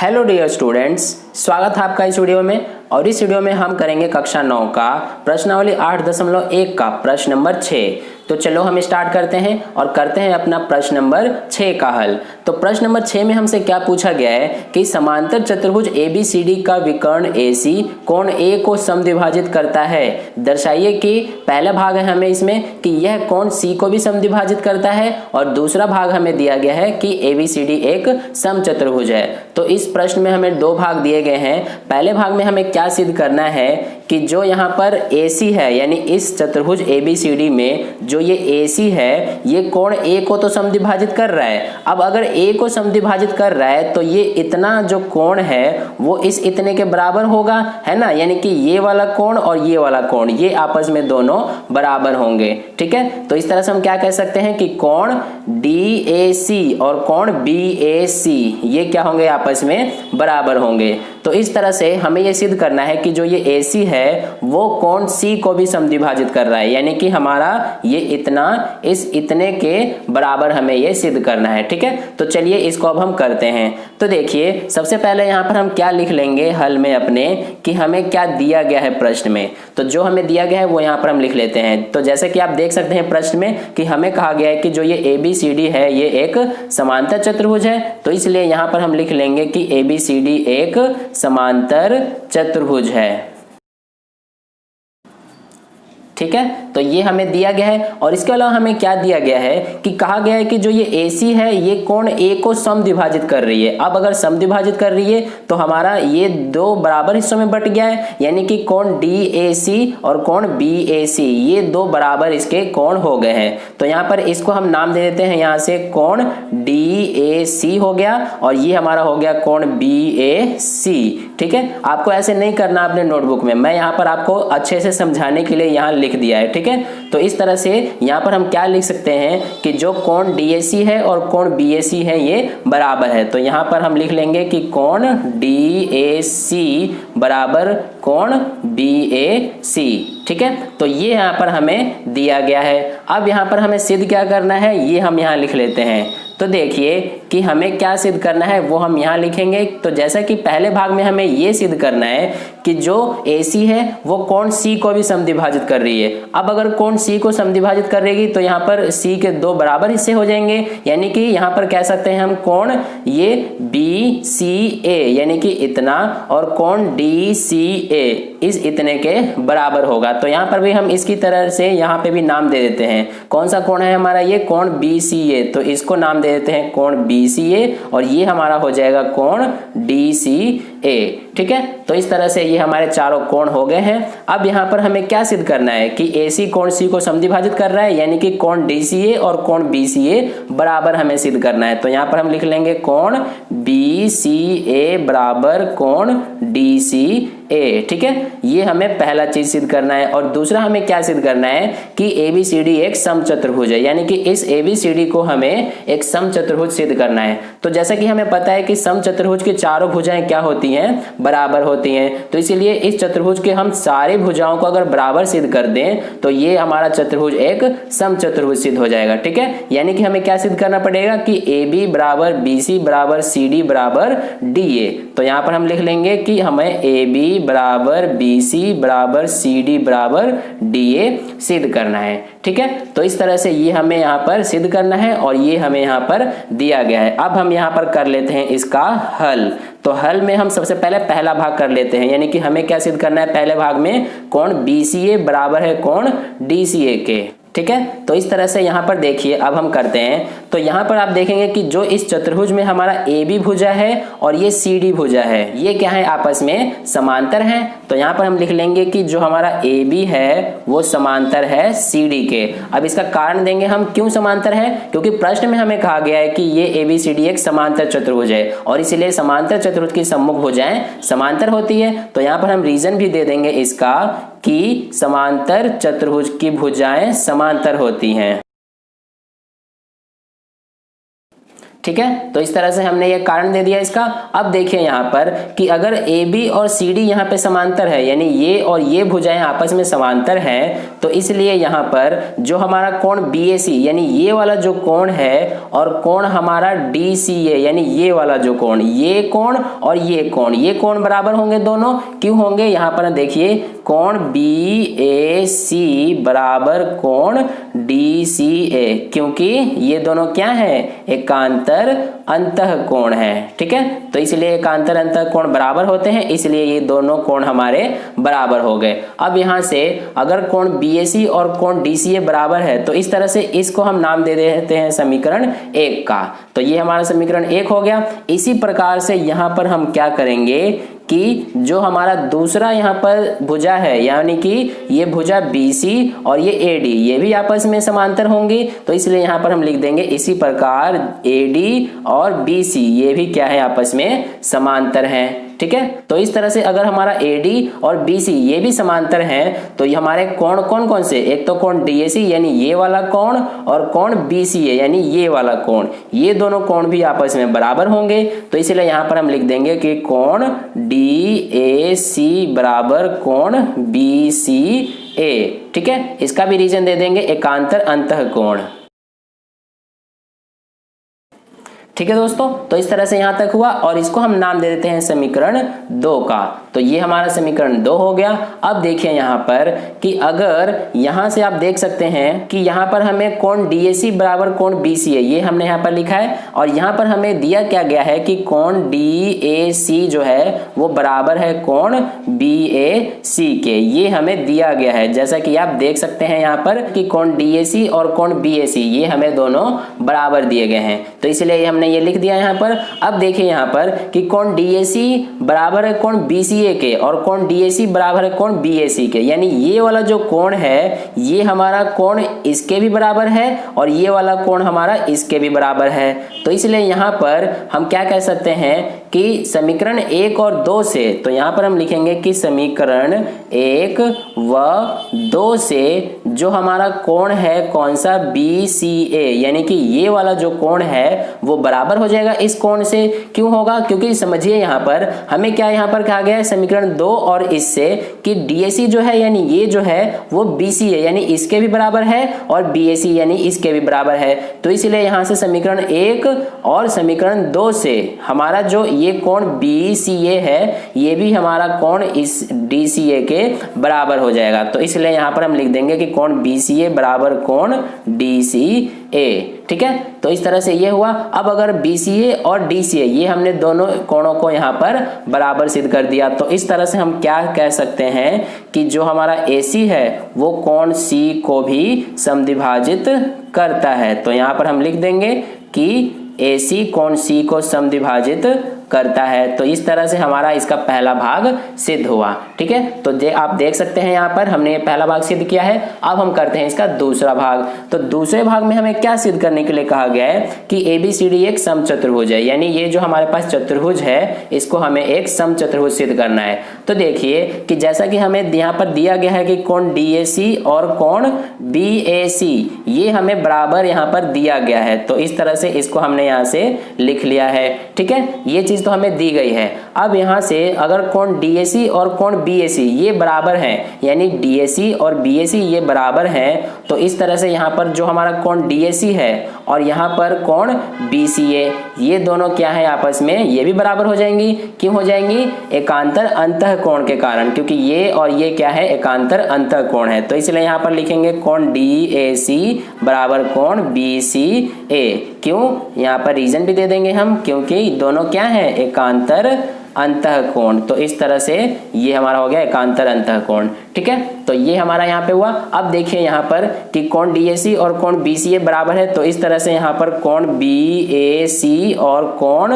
Hello dear students, स्वागत है आपका इस वीडियो में। और इस वीडियो में हम करेंगे कक्षा 9 का प्रश्नावली 8.1 का प्रश्न नंबर 6। तो चलो हम स्टार्ट करते हैं और करते हैं अपना प्रश्न नंबर 6 का हल। तो प्रश्न नंबर 6 में हमसे क्या पूछा गया है कि समांतर चतुर्भुज ABCD का विकर्ण AC कोण A को समद्विभाजित करता है। दर्शाइए कि पहला भाग है हमें इसमें कि यह कोण C को भी समद्विभाजित करता है, और दूसरा भाग हमें दिया गया है कि ABCD एक समचतुर्भुज है। तो इस प्रश्न में हमें दो भाग दिए गए हैं। पहले भाग में हमें क्या सिद्ध करना है कि जो यहाँ पर AC है, यानी इस चतुर्भुज ABCD में जो ये AC है, ये कोण A को तो समद्विभाजित कर रहा है। अब अगर A को समद्विभाजित कर रहा है तो ये इतना जो कोण है वो इस इतने के बराबर होगा, है ना। यानी कि ये वाला कोण और ये वाला कोण ये आपस में दोनों बराबर होंगे। ठीक है, तो इस तरह से हम क्या कह सकते हैं कि कोण DAC और कोण BAC ये क्या होंगे, आपस में बराबर होंगे। तो इस तरह से हमें यह सिद्ध करना है कि जो ये AC है वो कोण C को भी समद्विभाजित कर रहा है, यानी कि हमारा ये इतना इस इतने के बराबर हमें ये सिद्ध करना है। ठीक है, तो चलिए इसको अब हम करते हैं। तो देखिए सबसे पहले यहाँ पर हम क्या लिख लेंगे हल में अपने कि हमें क्या दिया गया है प्रश्न में। तो जो हमें दिया गया है वो यहाँ पर हम लिख लेते हैं। तो जैसे कि आप देख सकते हैं प्रश्न में कि हमें कहा गया है कि जो ये ABCD है ये एक समांतर चतुर्भुज है। तो इसलिए यहाँ पर हम लिख लेंगे कि ABCD एक समांतर चतुर्भुज है। ठीक है, तो ये हमें दिया गया है। और इसके अलावा हमें क्या दिया गया है कि कहा गया है कि जो ये AC है ये कोण A को समद्विभाजित कर रही है। अब अगर समद्विभाजित कर रही है तो हमारा ये दो बराबर हिस्सों में बट गया है, यानी कि कोण DAC और कोण BAC ये दो बराबर इसके कोण हो गए हैं। तो यहाँ पर इसको हम नाम दे देते हैं, यहाँ से कोण DAC हो गया और ये हमारा हो गया कोण BAC। ठीक है, आपको ऐसे नहीं करना अपने नोटबुक में, मैं यहाँ पर आपको अच्छे से समझाने के लिए यहाँ लिख दिया है। ठीक है, तो इस तरह से यहाँ पर हम क्या लिख सकते हैं कि जो कोण DAC है और कोण BAC है ये बराबर है। तो यहाँ पर हम लिख लेंगे कि कोण DAC बराबर कोण BAC। ठीक है, तो ये यहाँ पर हमें दिया गया है। अब यहाँ पर हमें सिद्ध क्या करना है ये हम यहाँ लिख लेते हैं। तो देखिए कि हमें क्या सिद्ध करना है वो हम यहाँ लिखेंगे। तो जैसा कि पहले भाग में हमें ये सिद्ध करना है कि जो AC है वो कोण C को भी समद्विभाजित कर रही है। अब अगर कोण C को समद्विभाजित कर रहेगी तो यहाँ पर C के दो बराबर हिस्से हो जाएंगे, यानी कि यहाँ पर कह सकते हैं हम कोण ये BCA यानी कि इतना और कोण DCA इस इतने के बराबर होगा। तो यहाँ पर भी हम इसकी तरह से यहाँ पे भी नाम दे देते हैं। कौन सा कोण है हमारा, ये कोण BCA, तो इसको नाम दे देते हैं कोण BCA और ये हमारा हो जाएगा कोण DCA। ठीक है, तो इस तरह से ये हमारे चारों कोण हो गए हैं। अब यहाँ पर हमें क्या सिद्ध करना है कि AC कोण C को समद्विभाजित कर रहा है, यानी कि कोण DCA और कोण BCA बराबर हमें सिद्ध करना है। तो यहाँ पर हम लिख लेंगे कोण BCA बराबर कोण DCA। ठीक है, ये हमें पहला चीज सिद्ध करना है। और दूसरा हमें क्या सिद्ध करना है कि ABCD एक समचतुर्भुज है, यानी कि इस ABCD को हमें एक समचतुर्भुज सिद्ध करना है। तो जैसा कि हमें पता है कि समचतुर्भुज की चारों भुजाएं क्या होती हैं, बराबर होती हैं। तो इसीलिए इस चतुर्भुज के हम सारी भुजाओं को अगर बराबर सिद्ध कर दें तो ये हमारा चतुर्भुज एक समचतुर्भुज सिद्ध हो जाएगा। ठीक है, यानी कि हमें क्या सिद्ध करना पड़ेगा कि AB बराबर BC बराबर CD बराबर DA। तो यहाँ पर हम लिख लेंगे कि हमें AB बराबर BC बराबर CD बराबर DA सिद्ध करना है। ठीक है, तो इस तरह से ये हमें यहाँ पर सिद्ध करना है और ये हमें यहाँ पर दिया गया है। अब हम यहाँ पर कर लेते हैं इसका हल। तो हल में हम सबसे पहले पहला भाग कर लेते हैं, यानी कि हमें क्या सिद्ध करना है पहले भाग में कोण BCA बराबर है कोण DCA के। ठीक है, तो इस तरह से यहाँ पर देखिए अब हम करते हैं। तो यहाँ पर आप देखेंगे कि जो इस चतुर्भुज में हमारा AB भुजा है और ये CD भुजा है ये क्या है, आपस में समांतर हैं। तो यहाँ पर हम लिख लेंगे कि जो हमारा AB है वो समांतर है CD के। अब इसका कारण देंगे हम क्यों समांतर है, क्योंकि प्रश्न में हमें कहा गया है कि ये ABCD एक समांतर चतुर्भुज है और इसीलिए समांतर चतुर्भुज की सम्मुख भुजाएं समांतर होती है। तो यहाँ पर हम रीजन भी दे देंगे इसका कि समांतर चतुर्भुज की भुजाएं समांतर होती हैं। ठीक है। तो इस तरह से हमने ये कारण दे दिया इसका। अब देखिए यहाँ पर कि अगर ए बी और सी डी यहाँ पे समांतर है, यानी ये और ये भुजाएं आपस में समांतर हैं, तो इसलिए यहाँ पर जो हमारा कोण बी ए सी यानी ये वाला जो कोण है और कोण हमारा डी सी ए यानी ये वाला जो कोण, ये कोण और ये कोण बराबर होंगे दोनों। क्यों होंगे, यहाँ पर देखिए कोण बी ए सी बराबर कोण डी सी ए, क्योंकि ये दोनों क्या है, एकांतर अंतः कोण है। ठीक है, तो इसलिए एकांतर अंतः कोण बराबर होते हैं, इसलिए ये दोनों कोण हमारे बराबर हो गए। अब यहां से अगर कोण बीएसी और कोण डीसीए बराबर है तो इस तरह से इसको हम नाम दे देते हैं समीकरण 1 का। तो ये हमारा समीकरण 1 हो गया। इसी प्रकार से यहां पर हम क्या करेंगे कि जो हमारा दूसरा यहाँ पर भुजा है, यानी कि ये भुजा BC और ये AD, ये भी आपस में समांतर होंगी, तो इसलिए यहाँ पर हम लिख देंगे इसी प्रकार AD और BC ये भी क्या है, आपस में समांतर हैं। ठीक है, तो इस तरह से अगर हमारा AD और BC ये भी समांतर हैं तो ये हमारे कोण कौन कौन से, एक तो कोण DAC यानी ये वाला कोण और कोण BCA यानी ये वाला कोण, ये दोनों कोण भी आपस में बराबर होंगे। तो इसलिए यहाँ पर हम लिख देंगे कि कोण DAC बराबर कोण BCA। ठीक है, इसका भी रीजन दे देंगे एकांतर अंतः कोण। ठीक है दोस्तों, तो इस तरह से यहां तक हुआ और इसको हम नाम दे देते हैं समीकरण 2 का। तो ये हमारा समीकरण 2 हो गया। अब देखिए यहां पर कि अगर यहां से आप देख सकते हैं कि यहां पर हमें कोण DAC बराबर कोण BCA ये हमने यहां पर लिखा है, और यहां पर हमें दिया क्या गया है कि कोण DAC जो है वो बराबर है कोण BAC के, ये हमें दिया गया है। जैसा कि आप देख सकते हैं यहां पर कि कोण DAC और कोण BAC ये हमें दोनों बराबर दिए गए हैं, तो इसलिए हमने ये लिख दिया यहाँ पर। अब देखिए यहाँ पर कि कोण DAC बराबर है कोण BCA के और कोण DAC बराबर है कोण BAC के, यानी ये वाला जो कोण है ये हमारा कोण इसके भी बराबर है और ये वाला कोण हमारा इसके भी बराबर है। तो इसलिए यहाँ पर हम क्या कह सकते हैं कि समीकरण 1 और 2 से, तो यहाँ पर हम लिखेंगे कि समीकरण 1 व 2 से जो हमारा कोण है कौन सा, BCA यानी कि ये वाला जो कोण है वो बराबर हो जाएगा इस कोण से। क्यों होगा, क्योंकि समझिए यहाँ पर हमें क्या यहाँ पर कहा गया है समीकरण 2 और इससे कि DAC जो है यानी ये जो है वो BCA यानी इसके भी बराबर है और BAC यानी इसके भी बराबर है। तो इसलिए यहाँ से समीकरण 1 और समीकरण 2 से हमारा जो ये कोण BCA है ये भी हमारा कोण इस DCA के बराबर हो जाएगा। तो इसलिए यहाँ पर हम लिख देंगे कि कोण BCA बराबर कोण DCA। ठीक है, तो इस तरह से ये हुआ। अब अगर BCA और DCA ये हमने दोनों कोणों को यहाँ पर बराबर सिद्ध कर दिया, तो इस तरह से हम क्या कह सकते हैं कि जो हमारा AC है वो कोण C को भी समद्विभाजित करता है। तो यहाँ पर हम लिख देंगे कि AC कोण C को समद्विभाजित करता है। तो इस तरह से हमारा इसका पहला भाग सिद्ध हुआ। ठीक है, तो आप देख सकते हैं यहाँ पर हमने ये पहला भाग सिद्ध किया है। अब हम करते हैं इसका दूसरा भाग। तो दूसरे भाग में हमें क्या सिद्ध करने के लिए कहा गया है कि ABCD एक समचतुर्भुज है, यानी ये जो हमारे पास चतुर्भुज है इसको हमें एक समचतुर्भुज सिद्ध करना है। तो देखिए कि जैसा कि हमें यहाँ पर दिया गया है कि कोण DAC और कोण BAC ये हमें बराबर यहाँ पर दिया गया है, तो इस तरह से इसको हमने यहाँ से लिख लिया है। ठीक है, ये चीज तो हमें दी गई है। अब यहाँ से अगर कोण DAC और कोण BAC ये बराबर हैं, यानी DAC और BAC ये बराबर हैं, तो इस तरह से यहाँ पर जो हमारा कोण DAC है और यहाँ पर कोण BCA ये दोनों क्या है आपस में, ये भी बराबर हो जाएंगी। क्यों हो जाएंगी, एकांतर अंतः कोण के कारण, क्योंकि ये और ये क्या है एकांतर अंतः कोण है। तो इसलिए यहाँ पर लिखेंगे कोण DAC बराबर कोण BCA। क्यों, यहाँ पर रीजन भी दे देंगे हम, क्योंकि दोनों क्या है एकांतर अंतः कोण। तो इस तरह से ये हमारा हो गया एकांतर अंतः कोण। ठीक है, तो ये हमारा यहाँ पे हुआ। अब देखिए यहाँ पर कि कोण DAC और कोण BCA बराबर है, तो इस तरह से यहाँ पर कोण BAC और कोण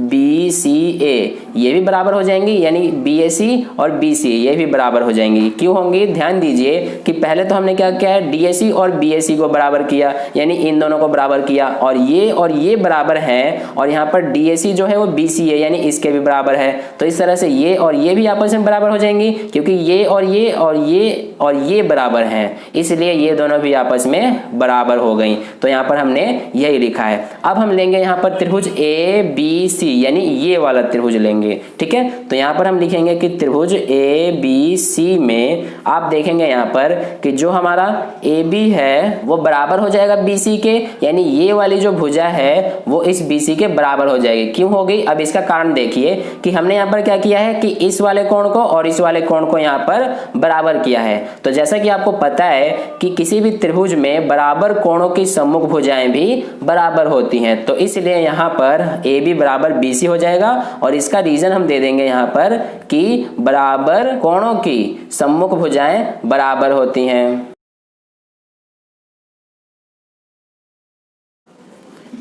BCA ये भी बराबर हो जाएंगी, यानी BAC और BCA ये भी बराबर हो जाएंगी। क्यों होंगी, ध्यान दीजिए कि पहले तो हमने क्या किया है, DAC और BAC को बराबर किया, यानी इन दोनों को बराबर किया, और ये बराबर हैं, और यहाँ पर DAC जो है वो BCA यानी इसके भी बराबर है। तो इस तरह से ये और ये भी आपस में बराबर हो जाएंगी, क्योंकि ये और और ये बराबर हैं, इसलिए ये दोनों भी आपस में बराबर हो गई। तो यहाँ पर हमने यही लिखा है। अब हम लेंगे यहाँ पर त्रिभुज ABC, यानी ये वाला त्रिभुज लेंगे, ठीक है। तो यहाँ पर हम लिखेंगे कि त्रिभुज ABC में आप देखेंगे यहाँ पर कि जो हमारा AB है वो बराबर हो जाएगा BC के, यानी ये वाली जो भुजा है वो इस BC के बराबर हो जाएगी। क्यों होगी? अब इसका कारण देखिए कि हमने यहाँ पर क्या किया है कि इस वाले कोण को और इस वाले कोण को यहाँ पर बराबर किया है। तो जैसा कि आपको पता है कि किसी भी त्रिभुज में बराबर कोणों की सम्मुख भुजाएं भी बराबर होती हैं, तो इसलिए यहाँ पर AB बराबर BC हो जाएगा। और इसका रीजन हम दे देंगे यहाँ पर कि बराबर कोणों की सम्मुख भुजाएं बराबर होती हैं,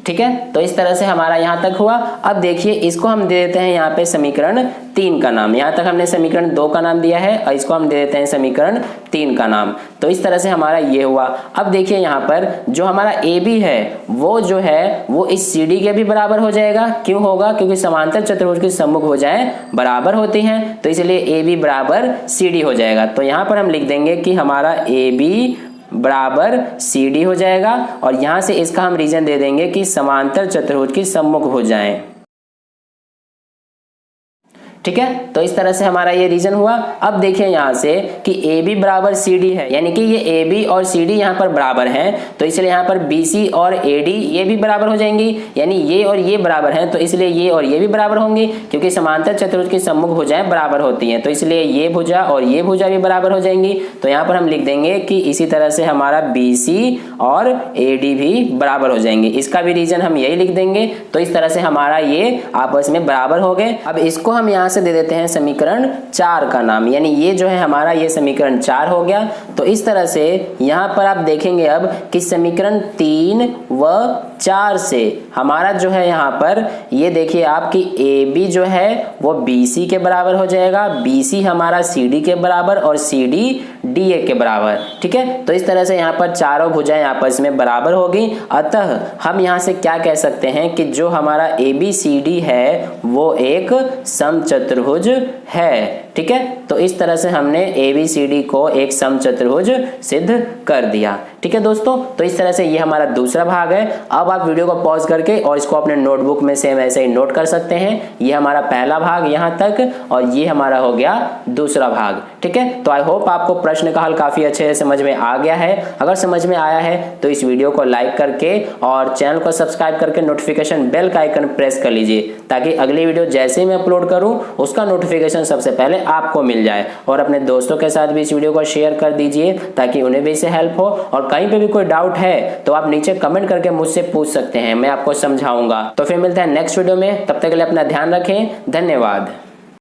ठीक है। तो इस तरह से हमारा यहाँ तक हुआ। अब देखिए इसको हम दे देते हैं यहाँ पे समीकरण 3 का नाम। यहाँ तक हमने समीकरण 2 का नाम दिया है और इसको हम दे देते हैं समीकरण 3 का नाम। तो इस तरह से हमारा ये हुआ। अब देखिए यहाँ पर जो हमारा AB है वो जो है वो इस CD के भी बराबर हो जाएगा। क्यों होगा? क्योंकि समांतर चतुर्भुज की सम्मुख भुजाएं बराबर होती हैं, तो इसलिए AB बराबर CD हो जाएगा। तो यहाँ पर हम लिख देंगे कि हमारा AB बराबर CD हो जाएगा और यहां से इसका हम रीजन दे देंगे कि समांतर चतुर्भुज की सम्मुख भुजाएं, ठीक है। तो इस तरह से हमारा ये रीजन हुआ। अब देखिए यहाँ से कि AB बराबर CD है, यानी कि ये AB और CD यहाँ पर बराबर हैं, तो इसलिए यहाँ पर BC और AD ये भी बराबर हो जाएंगी, यानी ये और ये बराबर हैं, तो इसलिए ये और ये भी बराबर होंगी, क्योंकि समांतर चतुर्भुज की सम्मुख भुजाएं बराबर होती हैं, तो इसलिए ये भुजा और ये भुजा भी बराबर हो जाएंगी। तो यहाँ पर हम लिख देंगे कि इसी तरह से हमारा BC और AD भी बराबर हो जाएंगे। इसका भी रीजन हम यही लिख देंगे। तो इस तरह से हमारा ये आपस में बराबर हो गए। अब इसको हम यहाँ से दे देते हैं समीकरण 4 का नाम, यानी ये जो है हमारा ये समीकरण 4 हो गया। तो इस तरह से यहाँ पर आप देखेंगे अब कि समीकरण 3 व 4 से हमारा जो है यहाँ पर ये देखिए आपकी AB जो है वो BC के बराबर हो जाएगा, BC हमारा CD के बराबर और CD DA के बराबर, ठीक है। तो इस तरह से यहाँ पर चारों भुजाएं आपस में बराबर होगी। अतः हम यहाँ से क्या कह सकते हैं कि जो हमारा ABCD है वो एक समचतुर्भुज है, ठीक है। तो इस तरह से हमने ABCD को एक समचतुर्भुज सिद्ध कर दिया, ठीक है दोस्तों। तो इस तरह से ये हमारा दूसरा भाग है। अब आप वीडियो को पॉज करके और इसको अपने नोटबुक में सेम ऐसे ही नोट कर सकते हैं। ये हमारा पहला भाग यहाँ तक और ये हमारा हो गया दूसरा भाग, ठीक है। तो आई होप आपको प्रश्न का हल काफी अच्छे से समझ में आ गया है। अगर समझ में आया है तो इस वीडियो को लाइक करके और चैनल को सब्सक्राइब करके नोटिफिकेशन बेल का आइकन प्रेस कर लीजिए, ताकि अगली वीडियो जैसे ही मैं अपलोड करूं उसका नोटिफिकेशन सबसे पहले आपको मिल जाए। और अपने दोस्तों के साथ भी इस वीडियो को शेयर कर दीजिए ताकि उन्हें भी इससे हेल्प हो। और कहीं पे भी कोई डाउट है तो आप नीचे कमेंट करके मुझसे पूछ सकते हैं, मैं आपको समझाऊंगा। तो फिर मिलते हैं नेक्स्ट वीडियो में, तब तक के लिए अपना ध्यान रखें। धन्यवाद।